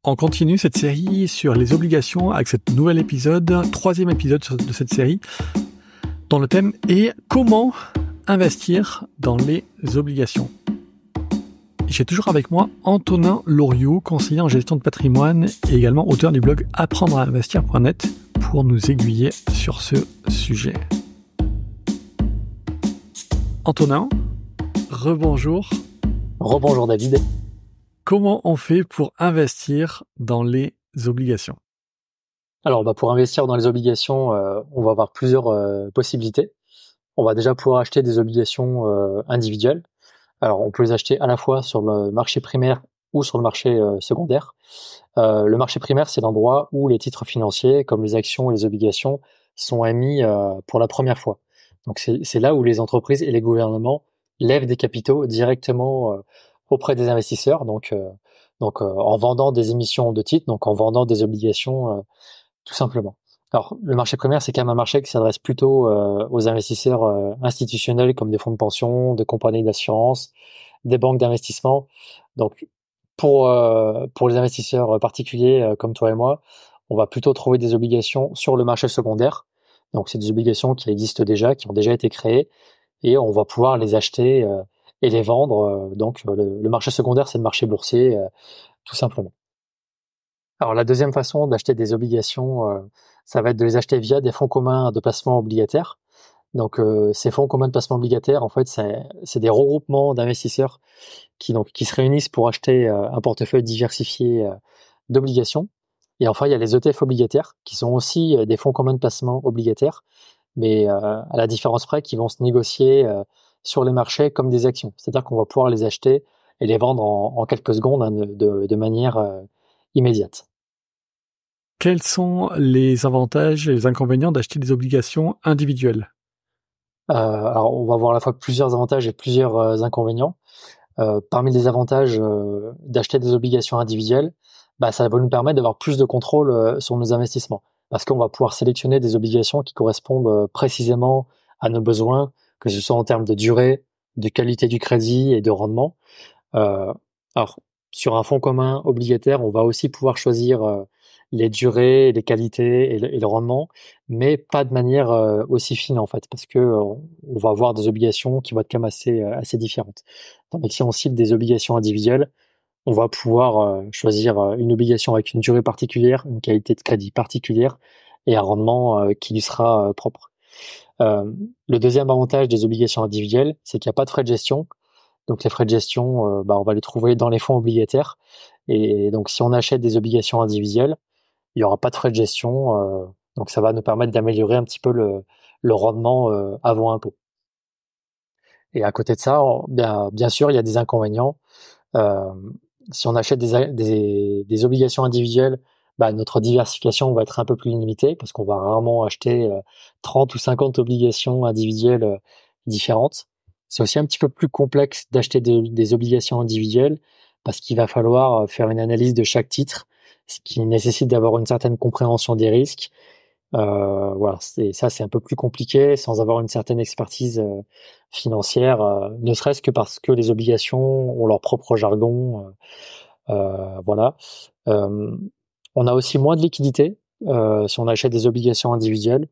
On continue cette série sur les obligations avec ce nouvel épisode, troisième épisode de cette série, dont le thème est comment investir dans les obligations. J'ai toujours avec moi Antonin Loriot, conseiller en gestion de patrimoine et également auteur du blog apprendre-à-investir.net pour nous aiguiller sur ce sujet. Antonin, rebonjour. Rebonjour David. Comment on fait pour investir dans les obligations ? Alors pour investir dans les obligations, on va avoir plusieurs possibilités. On va déjà pouvoir acheter des obligations individuelles. Alors on peut les acheter à la fois sur le marché primaire ou sur le marché secondaire. Le marché primaire, c'est l'endroit où les titres financiers, comme les actions et les obligations, sont émis pour la première fois. Donc c'est là où les entreprises et les gouvernements lèvent des capitaux directement auprès des investisseurs, donc en vendant des émissions de titres, donc en vendant des obligations tout simplement. Alors le marché primaire, c'est quand même un marché qui s'adresse plutôt aux investisseurs institutionnels comme des fonds de pension, des compagnies d'assurance, des banques d'investissement. Donc pour les investisseurs particuliers comme toi et moi, on va plutôt trouver des obligations sur le marché secondaire. Donc c'est des obligations qui existent déjà, qui ont déjà été créées, et on va pouvoir les acheter et les vendre. Donc le marché secondaire, c'est le marché boursier, tout simplement. Alors la deuxième façon d'acheter des obligations, ça va être de les acheter via des fonds communs de placement obligataire. Donc ces fonds communs de placement obligataire, en fait, c'est des regroupements d'investisseurs qui se réunissent pour acheter un portefeuille diversifié d'obligations. Et enfin, il y a les ETF obligataires, qui sont aussi des fonds communs de placement obligataires, mais à la différence près qu'ils vont se négocier sur les marchés comme des actions. C'est-à-dire qu'on va pouvoir les acheter et les vendre en quelques secondes, hein, de manière immédiate. Quels sont les avantages et les inconvénients d'acheter des obligations individuelles ? Alors, on va voir à la fois plusieurs avantages et plusieurs inconvénients. Parmi les avantages d'acheter des obligations individuelles, ça va nous permettre d'avoir plus de contrôle sur nos investissements, parce qu'on va pouvoir sélectionner des obligations qui correspondent précisément à nos besoins, que ce soit en termes de durée, de qualité du crédit et de rendement. Alors, sur un fonds commun obligataire, on va aussi pouvoir choisir les durées, les qualités et le rendement, mais pas de manière aussi fine en fait, parce que on va avoir des obligations qui vont être quand même assez différentes. Tandis que si on cible des obligations individuelles, on va pouvoir choisir une obligation avec une durée particulière, une qualité de crédit particulière et un rendement qui lui sera propre. Le deuxième avantage des obligations individuelles, c'est qu'il n'y a pas de frais de gestion. Donc les frais de gestion, on va les trouver dans les fonds obligataires. Et donc si on achète des obligations individuelles, il n'y aura pas de frais de gestion. Donc ça va nous permettre d'améliorer un petit peu le rendement avant impôt. Et à côté de ça, bien sûr, il y a des inconvénients. Si on achète des obligations individuelles, notre diversification va être un peu plus limitée parce qu'on va rarement acheter 30 ou 50 obligations individuelles différentes. C'est aussi un petit peu plus complexe d'acheter des obligations individuelles parce qu'il va falloir faire une analyse de chaque titre, ce qui nécessite d'avoir une certaine compréhension des risques. Voilà, c'est un peu plus compliqué sans avoir une certaine expertise financière, ne serait-ce que parce que les obligations ont leur propre jargon. Voilà. On a aussi moins de liquidité si on achète des obligations individuelles.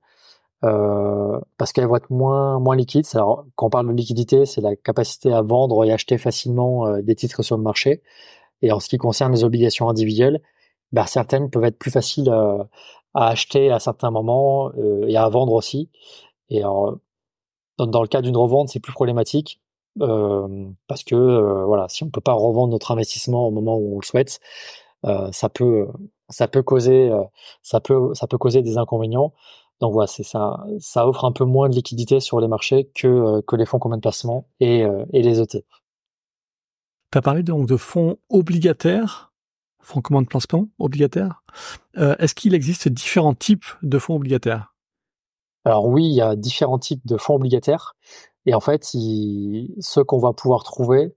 Parce qu'elles vont être moins liquides. Alors, quand on parle de liquidité, c'est la capacité à vendre et acheter facilement des titres sur le marché. Et en ce qui concerne les obligations individuelles, certaines peuvent être plus faciles à acheter à certains moments et à vendre aussi. Et alors, dans le cas d'une revente, c'est plus problématique parce que voilà, si on peut pas revendre notre investissement au moment où on le souhaite, ça peut causer des inconvénients. Donc voilà, c'est ça, ça offre un peu moins de liquidité sur les marchés que les fonds communs de placement et les ETF. Tu as parlé donc de fonds obligataires, fonds communs de placement obligataires. Est-ce qu'il existe différents types de fonds obligataires ? Alors oui, il y a différents types de fonds obligataires et en fait, ceux qu'on va pouvoir trouver,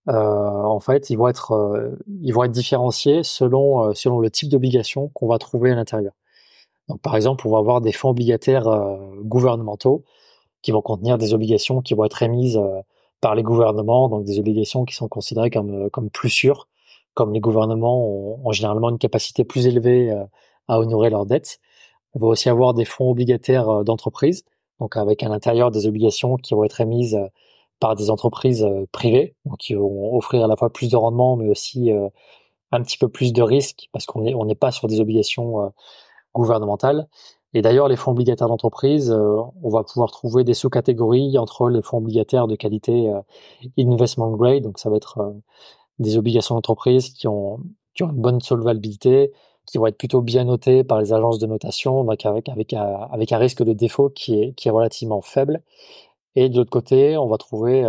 en fait, ils vont être différenciés selon le type d'obligation qu'on va trouver à l'intérieur. Donc, par exemple, on va avoir des fonds obligataires gouvernementaux qui vont contenir des obligations qui vont être émises par les gouvernements, donc des obligations qui sont considérées comme plus sûres, comme les gouvernements ont généralement une capacité plus élevée à honorer leurs dettes. On va aussi avoir des fonds obligataires d'entreprise, donc avec à l'intérieur des obligations qui vont être émises par des entreprises privées, donc qui vont offrir à la fois plus de rendement, mais aussi un petit peu plus de risques, parce on n'est pas sur des obligations gouvernementales. Et d'ailleurs, les fonds obligataires d'entreprise, on va pouvoir trouver des sous-catégories entre les fonds obligataires de qualité investment grade, donc ça va être des obligations d'entreprise qui ont une bonne solvabilité, qui vont être plutôt bien notées par les agences de notation, donc avec un risque de défaut qui est relativement faible. Et de l'autre côté, on va trouver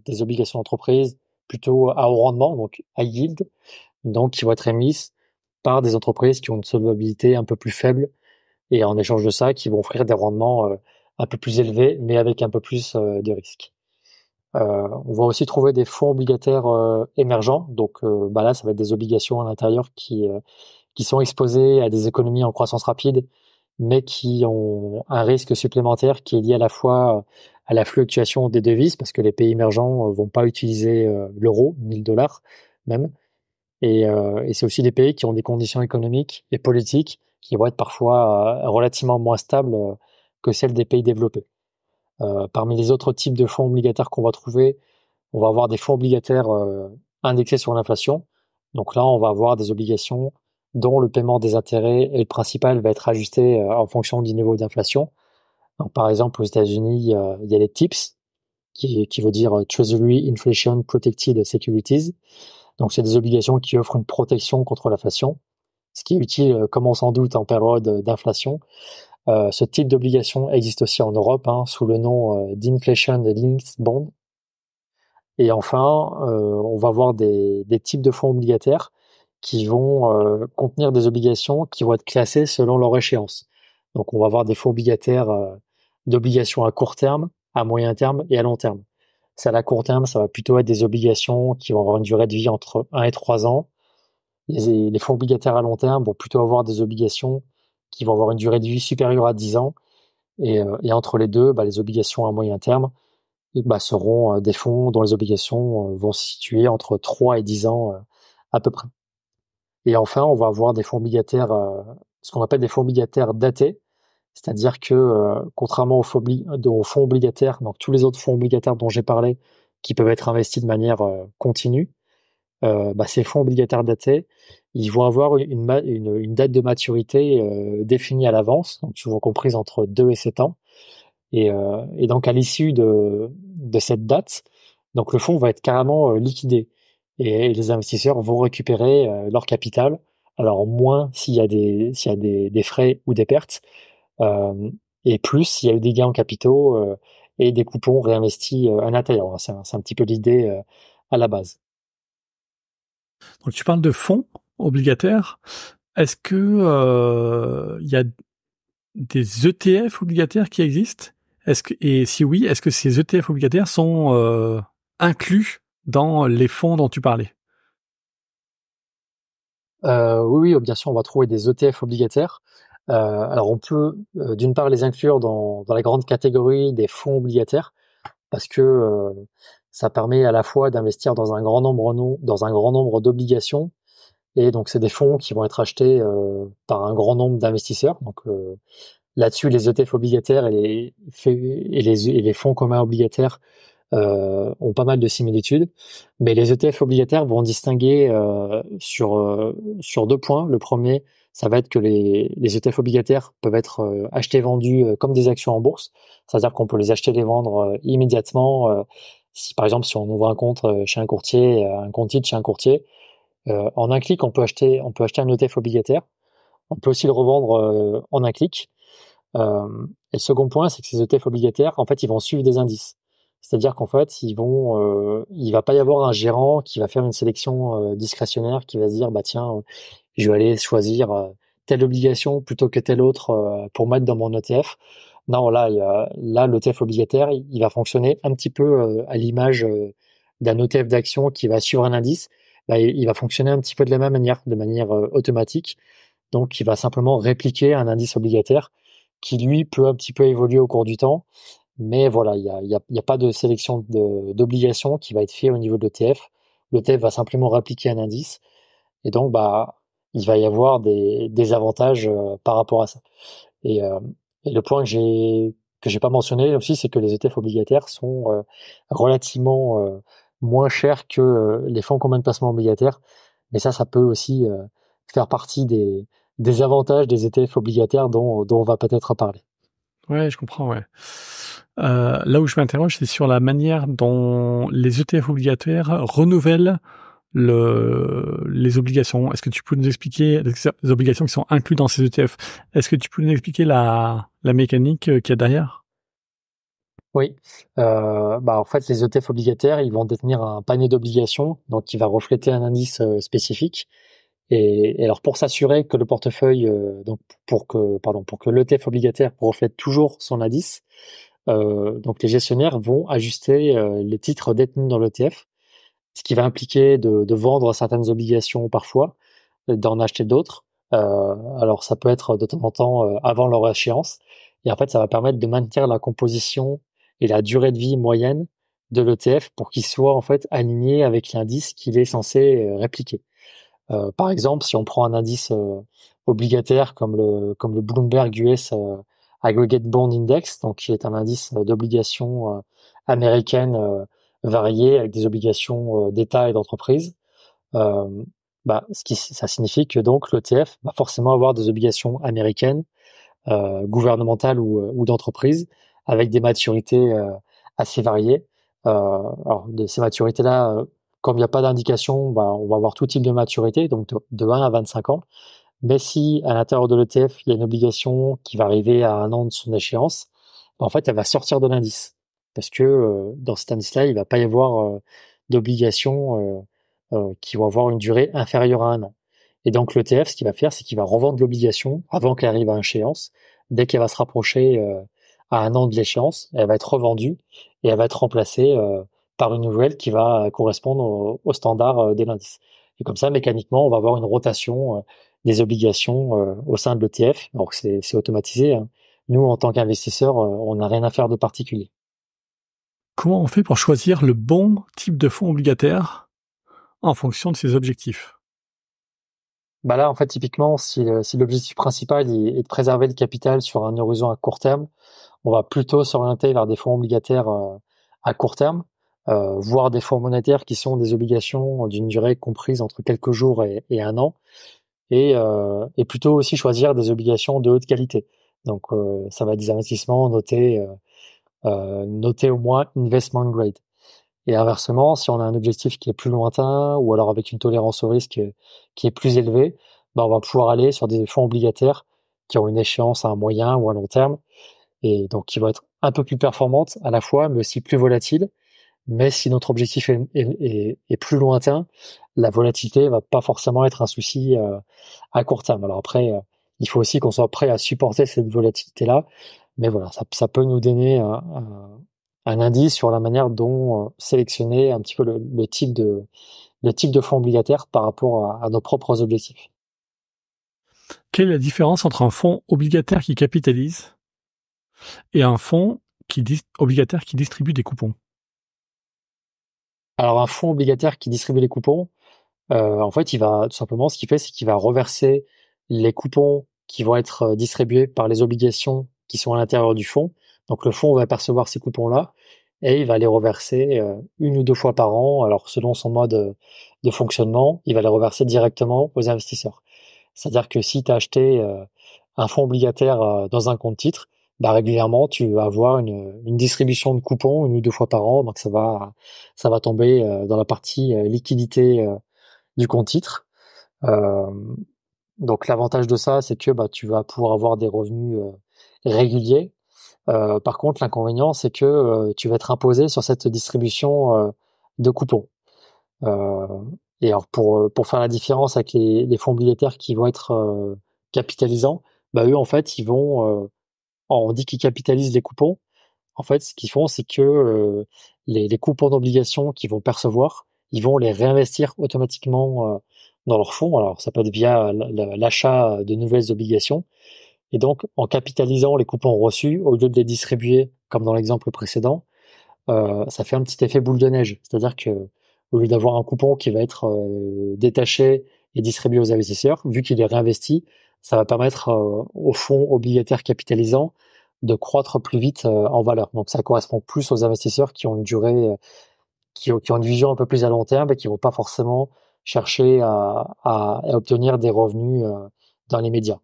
des obligations d'entreprise plutôt à haut rendement, donc high yield, donc qui vont être émises par des entreprises qui ont une solvabilité un peu plus faible et en échange de ça, qui vont offrir des rendements un peu plus élevés, mais avec un peu plus de risques. On va aussi trouver des fonds obligataires émergents, donc là, ça va être des obligations à l'intérieur qui sont exposées à des économies en croissance rapide, mais qui ont un risque supplémentaire qui est lié à la fois à la fluctuation des devises, parce que les pays émergents vont pas utiliser l'euro, ni le dollar même. Et c'est aussi des pays qui ont des conditions économiques et politiques qui vont être parfois relativement moins stables que celles des pays développés. Parmi les autres types de fonds obligataires qu'on va trouver, on va avoir des fonds obligataires indexés sur l'inflation. Donc là, on va avoir des obligations dont le paiement des intérêts et le principal va être ajusté en fonction du niveau d'inflation. Donc, par exemple, aux États-Unis, il y a les TIPS, qui veut dire Treasury Inflation Protected Securities. Donc, c'est des obligations qui offrent une protection contre l'inflation, ce qui est utile, comme on s'en doute, en période d'inflation. Ce type d'obligation existe aussi en Europe, sous le nom d'Inflation Linked Bond. Et enfin, on va avoir des types de fonds obligataires qui vont contenir des obligations qui vont être classées selon leur échéance. Donc, on va avoir des fonds obligataires d'obligations à court terme, à moyen terme et à long terme. Ça, à court terme, ça va plutôt être des obligations qui vont avoir une durée de vie entre 1 et 3 ans. Les fonds obligataires à long terme vont plutôt avoir des obligations qui vont avoir une durée de vie supérieure à 10 ans. Et entre les deux, les obligations à moyen terme seront des fonds dont les obligations vont se situer entre 3 et 10 ans à peu près. Et enfin, on va avoir des fonds obligataires, ce qu'on appelle des fonds obligataires datés, c'est-à-dire que contrairement aux fonds obligataires, donc tous les autres fonds obligataires dont j'ai parlé, qui peuvent être investis de manière continue, ces fonds obligataires datés, ils vont avoir une date de maturité définie à l'avance, donc souvent comprise entre 2 et 7 ans. Et donc à l'issue de cette date, donc le fonds va être carrément liquidé et les investisseurs vont récupérer leur capital. Alors moins s'il y a des frais ou des pertes, et plus s'il y a eu des gains en capitaux et des coupons réinvestis à l'intérieur. C'est un petit peu l'idée à la base. Donc tu parles de fonds obligataires. Est-ce que il y a des ETF obligataires qui existent? Et si oui, est-ce que ces ETF obligataires sont inclus dans les fonds dont tu parlais? Oui, bien sûr, on va trouver des ETF obligataires. Alors on peut d'une part les inclure dans la grande catégorie des fonds obligataires parce que ça permet à la fois d'investir dans un grand nombre d'obligations, et donc c'est des fonds qui vont être achetés par un grand nombre d'investisseurs. Donc là-dessus, les ETF obligataires et les fonds communs obligataires ont pas mal de similitudes, mais les ETF obligataires vont distinguer sur 2 points. Le premier, ça va être que les ETF obligataires peuvent être achetés, vendus comme des actions en bourse, c'est-à-dire qu'on peut les acheter et les vendre immédiatement. Si par exemple, si on ouvre un compte chez un courtier, un compte titre chez un courtier, en un clic, on peut acheter un ETF obligataire. On peut aussi le revendre en un clic. Et le second point, c'est que ces ETF obligataires, en fait, ils vont suivre des indices. C'est-à-dire qu'en fait, il va pas y avoir un gérant qui va faire une sélection discrétionnaire, qui va se dire, tiens, je vais aller choisir telle obligation plutôt que telle autre pour mettre dans mon ETF. Non, là, l'ETF obligataire, il va fonctionner un petit peu à l'image d'un ETF d'action qui va suivre un indice. Il va fonctionner un petit peu de la même manière, de manière automatique. Donc, il va simplement répliquer un indice obligataire qui, lui, peut un petit peu évoluer au cours du temps. Mais voilà, il y a pas de sélection d'obligations qui va être fait au niveau de l'ETF. L'ETF va simplement répliquer un indice. Et donc, il va y avoir des avantages par rapport à ça. Et, euh, et le point que j'ai pas mentionné aussi, c'est que les ETF obligataires sont relativement moins chers que les fonds communs de placement obligataires. Mais ça peut aussi faire partie des avantages des ETF obligataires dont on va peut-être parler. Ouais, je comprends, ouais. Là où je m'interroge, c'est sur la manière dont les ETF obligataires renouvellent les obligations. Est-ce que tu peux nous expliquer les obligations qui sont incluses dans ces ETF? Est-ce que tu peux nous expliquer la mécanique qu'il y a derrière? Oui, en fait, les ETF obligataires, ils vont détenir un panier d'obligations, donc qui va refléter un indice spécifique. Et alors, pour s'assurer que le portefeuille, donc pour que l'ETF obligataire reflète toujours son indice, donc les gestionnaires vont ajuster les titres détenus dans l'ETF, ce qui va impliquer de vendre certaines obligations parfois, d'en acheter d'autres. Alors, ça peut être de temps en temps avant leur échéance. Et en fait, ça va permettre de maintenir la composition et la durée de vie moyenne de l'ETF pour qu'il soit en fait aligné avec l'indice qu'il est censé répliquer. Par exemple, si on prend un indice obligataire comme le Bloomberg US Aggregate Bond Index, donc qui est un indice d'obligations américaines variées avec des obligations d'État et d'entreprise, euh, ça signifie que donc l'ETF va forcément avoir des obligations américaines, gouvernementales ou d'entreprise, avec des maturités assez variées. Alors de ces maturités-là, comme il n'y a pas d'indication, on va avoir tout type de maturité, donc de 1 à 25 ans. Mais si à l'intérieur de l'ETF, il y a une obligation qui va arriver à 1 an de son échéance, en fait, elle va sortir de l'indice. Parce que dans cet indice-là, il va pas y avoir d'obligations qui vont avoir une durée inférieure à 1 an. Et donc l'ETF, ce qu'il va faire, c'est qu'il va revendre l'obligation avant qu'elle arrive à échéance. Dès qu'elle va se rapprocher à 1 an de l'échéance, elle va être revendue et elle va être remplacée par une nouvelle qui va correspondre au standard de l'indice. Et comme ça, mécaniquement, on va avoir une rotation des obligations au sein de l'ETF. Donc c'est automatisé, hein. Nous, en tant qu'investisseurs, on n'a rien à faire de particulier. Comment on fait pour choisir le bon type de fonds obligataire en fonction de ses objectifs? Là, en fait, typiquement, si l'objectif principal est de préserver le capital sur un horizon à court terme, on va plutôt s'orienter vers des fonds obligataires à court terme, voire des fonds monétaires qui sont des obligations d'une durée comprise entre quelques jours et 1 an, et plutôt aussi choisir des obligations de haute qualité. Donc, ça va être des investissements notés au moins investment grade. Et inversement, si on a un objectif qui est plus lointain ou alors avec une tolérance au risque qui est plus élevée, on va pouvoir aller sur des fonds obligataires qui ont une échéance à un moyen ou à long terme et donc qui vont être un peu plus performantes à la fois, mais aussi plus volatiles. Mais si notre objectif est plus lointain, la volatilité va pas forcément être un souci à court terme. Alors après, il faut aussi qu'on soit prêt à supporter cette volatilité-là. Mais voilà, ça peut nous donner un indice sur la manière dont sélectionner un petit peu le type de fonds obligataire par rapport à nos propres objectifs. Quelle est la différence entre un fonds obligataire qui capitalise et un fonds obligataire qui distribue des coupons? Alors un fonds obligataire qui distribue les coupons, en fait, il va tout simplement, ce qu'il fait, c'est qu'il va reverser les coupons qui vont être distribués par les obligations qui sont à l'intérieur du fonds. Donc le fonds va percevoir ces coupons-là et il va les reverser 1 ou 2 fois par an. Alors selon son mode de fonctionnement, il va les reverser directement aux investisseurs. C'est-à-dire que si tu as acheté un fonds obligataire dans un compte titre, régulièrement tu vas avoir une distribution de coupons 1 ou 2 fois par an. Donc ça va tomber dans la partie liquidité du compte titre. Euh, donc l'avantage de ça, c'est que tu vas pouvoir avoir des revenus réguliers. Par contre, l'inconvénient, c'est que tu vas être imposé sur cette distribution de coupons. Euh, et alors pour faire la différence avec les fonds obligataires qui vont être capitalisants, eux en fait ils vont, on dit qu'ils capitalisent les coupons. En fait, ce qu'ils font, c'est que les coupons d'obligations qu'ils vont percevoir, ils vont les réinvestir automatiquement dans leur fonds. Alors, ça peut être via l'achat de nouvelles obligations. Et donc, en capitalisant les coupons reçus, au lieu de les distribuer, comme dans l'exemple précédent, ça fait un petit effet boule de neige. C'est-à-dire que au lieu d'avoir un coupon qui va être détaché et distribué aux investisseurs, vu qu'il est réinvesti, ça va permettre aux fonds obligataires capitalisants de croître plus vite en valeur. Donc ça correspond plus aux investisseurs qui ont une durée, qui ont une vision un peu plus à long terme et qui vont pas forcément chercher à obtenir des revenus dans les médias.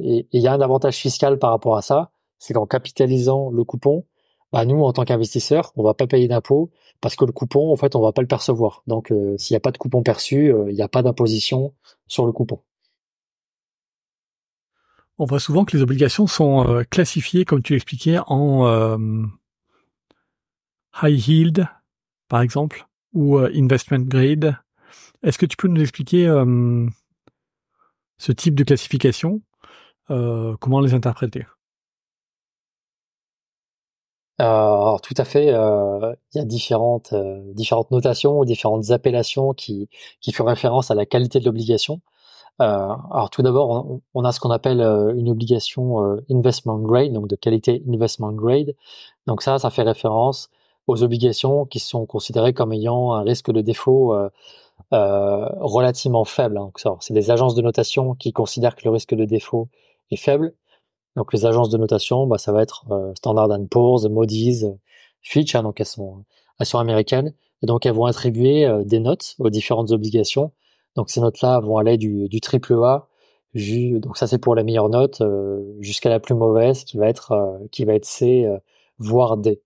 Et il y a un avantage fiscal par rapport à ça, c'est qu'en capitalisant le coupon, bah nous, en tant qu'investisseurs, on va pas payer d'impôts parce que le coupon, en fait, on va pas le percevoir. Donc, s'il n'y a pas de coupon perçu, il n'y a pas d'imposition sur le coupon. On voit souvent que les obligations sont classifiées, comme tu l'expliquais, en high yield, par exemple, ou investment grade. Est-ce que tu peux nous expliquer ce type de classification, comment les interpréter? Alors tout à fait, il y a différentes notations ou différentes appellations qui font référence à la qualité de l'obligation. Alors tout d'abord, on a ce qu'on appelle une obligation investment grade, donc de qualité investment grade. Donc ça fait référence aux obligations qui sont considérées comme ayant un risque de défaut relativement faible, hein. C'est des agences de notation qui considèrent que le risque de défaut est faible. Donc les agences de notation, bah, ça va être Standard & Poor's, Moody's, Fitch, hein, donc elles sont américaines, et donc elles vont attribuer des notes aux différentes obligations. Donc ces notes-là vont aller du triple A, donc ça c'est pour la meilleure note, jusqu'à la plus mauvaise qui va être C, voire D.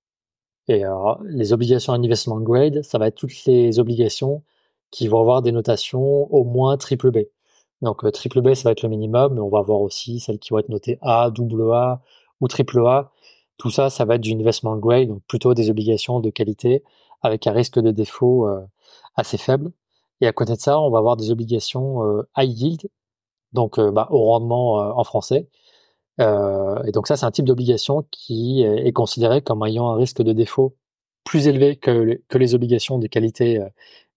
Et les obligations investment grade, ça va être toutes les obligations qui vont avoir des notations au moins triple B. Donc triple B, ça va être le minimum, mais on va avoir aussi celles qui vont être notées A, double A ou triple A. Tout ça, ça va être du investment grade, donc plutôt des obligations de qualité avec un risque de défaut assez faible. Et à côté de ça, on va avoir des obligations high yield, donc au rendement en français. Et donc ça, c'est un type d'obligation qui est considéré comme ayant un risque de défaut plus élevé que les obligations de qualité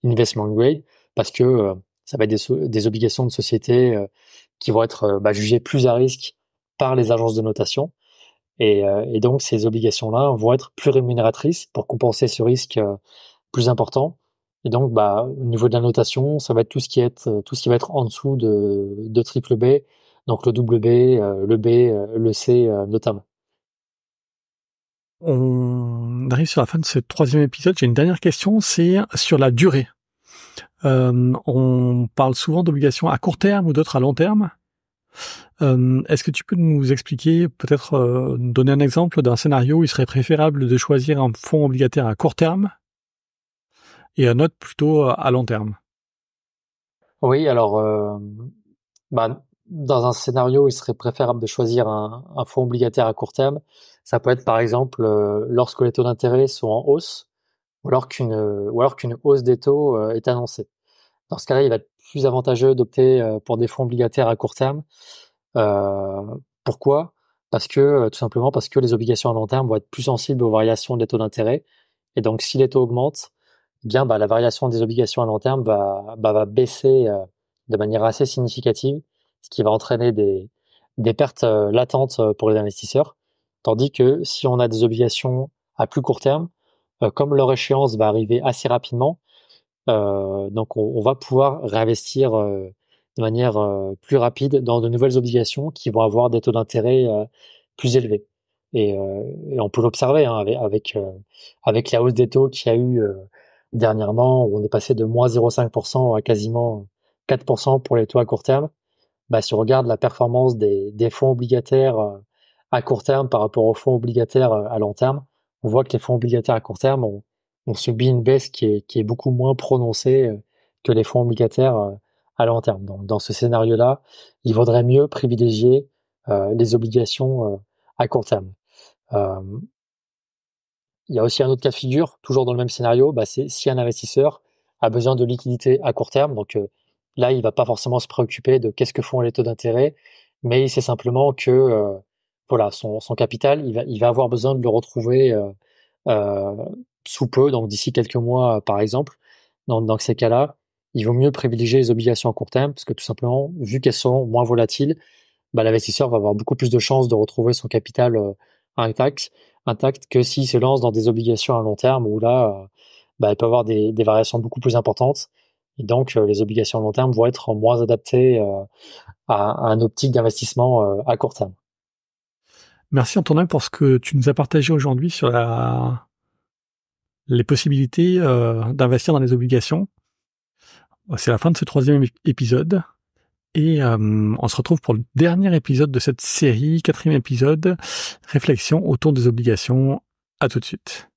investment grade, parce que ça va être des obligations de société qui vont être jugées plus à risque par les agences de notation. Et donc ces obligations-là vont être plus rémunératrices pour compenser ce risque plus important. Et donc, au niveau de la notation, ça va être tout ce qui va être en dessous de triple B, donc le double B, le B, le C notamment. On arrive sur la fin de ce troisième épisode. J'ai une dernière question, c'est sur la durée. On parle souvent d'obligations à court terme ou d'autres à long terme. Est-ce que tu peux nous expliquer, peut-être nous donner un exemple d'un scénario où il serait préférable de choisir un fonds obligataire à court terme et un autre plutôt à long terme? Oui, alors, dans un scénario où il serait préférable de choisir un fonds obligataire à court terme, ça peut être par exemple lorsque les taux d'intérêt sont en hausse ou alors qu'une hausse des taux est annoncée. Dans ce cas-là, il va être plus avantageux d'opter pour des fonds obligataires à court terme. Pourquoi? Parce que tout simplement parce que les obligations à long terme vont être plus sensibles aux variations des taux d'intérêt. Et donc, si les taux augmentent, eh bien, la variation des obligations à long terme va baisser de manière assez significative, ce qui va entraîner des pertes latentes pour les investisseurs. Tandis que si on a des obligations à plus court terme, comme leur échéance va arriver assez rapidement, donc on va pouvoir réinvestir de manière plus rapide dans de nouvelles obligations qui vont avoir des taux d'intérêt plus élevés. Et on peut l'observer hein, avec la hausse des taux qu'il y a eu dernièrement, où on est passé de moins 0,5% à quasiment 4% pour les taux à court terme. Si on regarde la performance des fonds obligataires à court terme par rapport aux fonds obligataires à long terme, on voit que les fonds obligataires à court terme ont subi une baisse qui est beaucoup moins prononcée que les fonds obligataires à long terme. Donc, dans ce scénario-là, il vaudrait mieux privilégier les obligations à court terme. Euh, il y a aussi un autre cas de figure, toujours dans le même scénario, c'est si un investisseur a besoin de liquidité à court terme, donc là, il va pas forcément se préoccuper de qu'est-ce que font les taux d'intérêt, mais il sait simplement que voilà, son capital, il va avoir besoin de le retrouver euh, sous peu, donc d'ici quelques mois par exemple. Dans ces cas-là, il vaut mieux privilégier les obligations à court terme, parce que tout simplement, vu qu'elles sont moins volatiles, l'investisseur va avoir beaucoup plus de chances de retrouver son capital intact, intact que s'il se lance dans des obligations à long terme où là, il peut avoir des variations beaucoup plus importantes. Et donc, les obligations à long terme vont être moins adaptées à un optique d'investissement à court terme. Merci Antonin pour ce que tu nous as partagé aujourd'hui sur les possibilités d'investir dans les obligations. C'est la fin de ce 3e épisode. Et on se retrouve pour le dernier épisode de cette série, 4e épisode, réflexion autour des obligations. À tout de suite.